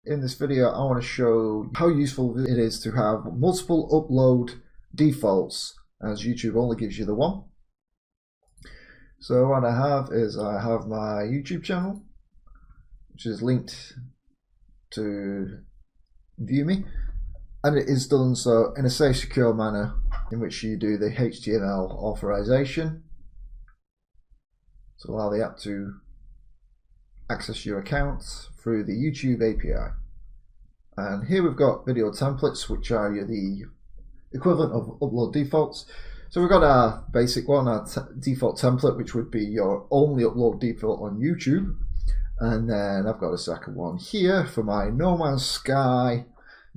In this video, I want to show how useful it is to have multiple upload defaults, as YouTube only gives you the one. So what I have is I have my YouTube channel, which is linked to VuMe, and it is done so in a safe, secure manner in which you do the HTML authorization to allow the app to access your account through the YouTube API. And here we've got video templates, which are the equivalent of upload defaults. So we've got our basic one, our default template, which would be your only upload default on YouTube. And then I've got a second one here for my No Man's Sky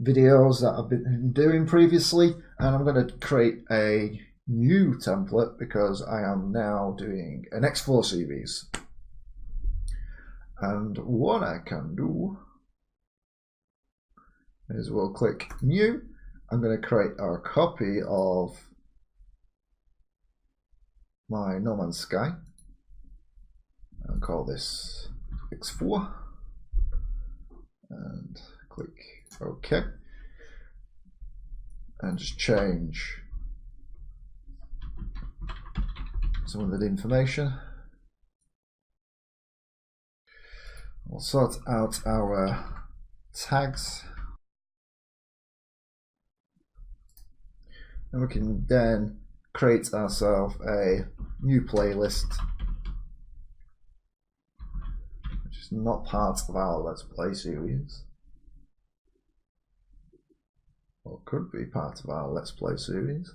videos that I've been doing previously. And I'm going to create a new template because I am now doing an X4 series. And what I can do is we'll click new. I'm going to create a copy of my No Man's Sky and call this X4 and click OK and just change some of the information. We'll sort out our tags, and we can then create ourselves a new playlist, which is not part of our Let's Play series, or could be part of our Let's Play series.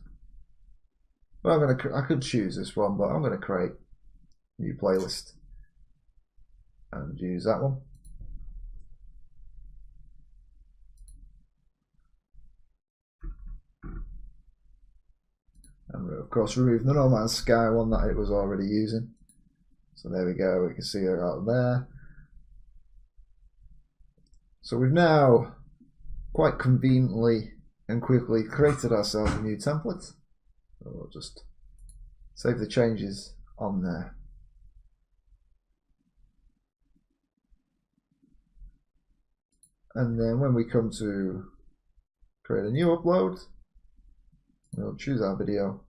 But I could choose this one, but I'm going to create a new playlist and use that one. And of course remove the No Man's Sky one that it was already using. So there we go, we can see it out there. So we've now quite conveniently and quickly created ourselves a new template. So we'll just save the changes on there. And then when we come to create a new upload, we'll choose our video,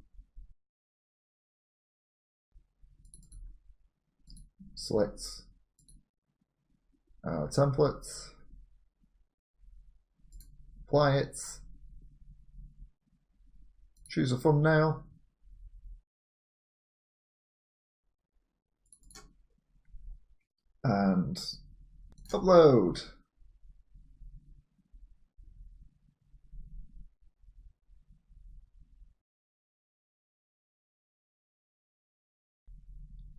select our template, apply it, choose a thumbnail, and upload.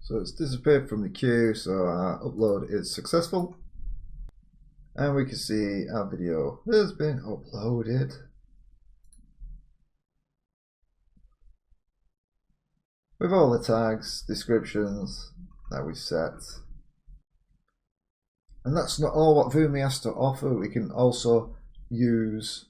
So it's disappeared from the queue, so our upload is successful. And we can see our video has been uploaded. With all the tags, descriptions that we set. And that's not all what VuMe has to offer. We can also use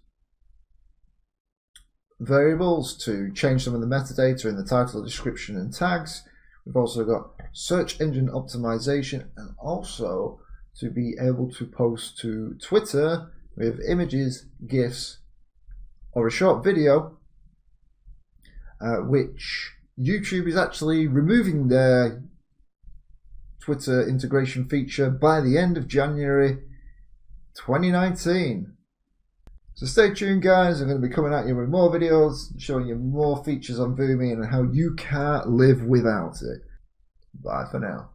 variables to change some of the metadata in the title, description, and tags. We've also got search engine optimization, and also to be able to post to Twitter with images, GIFs, or a short video, which YouTube is actually removing their Twitter integration feature by the end of January 2019. So stay tuned, guys. I'm going to be coming at you with more videos, showing you more features on VuMe and how you can't live without it. Bye for now.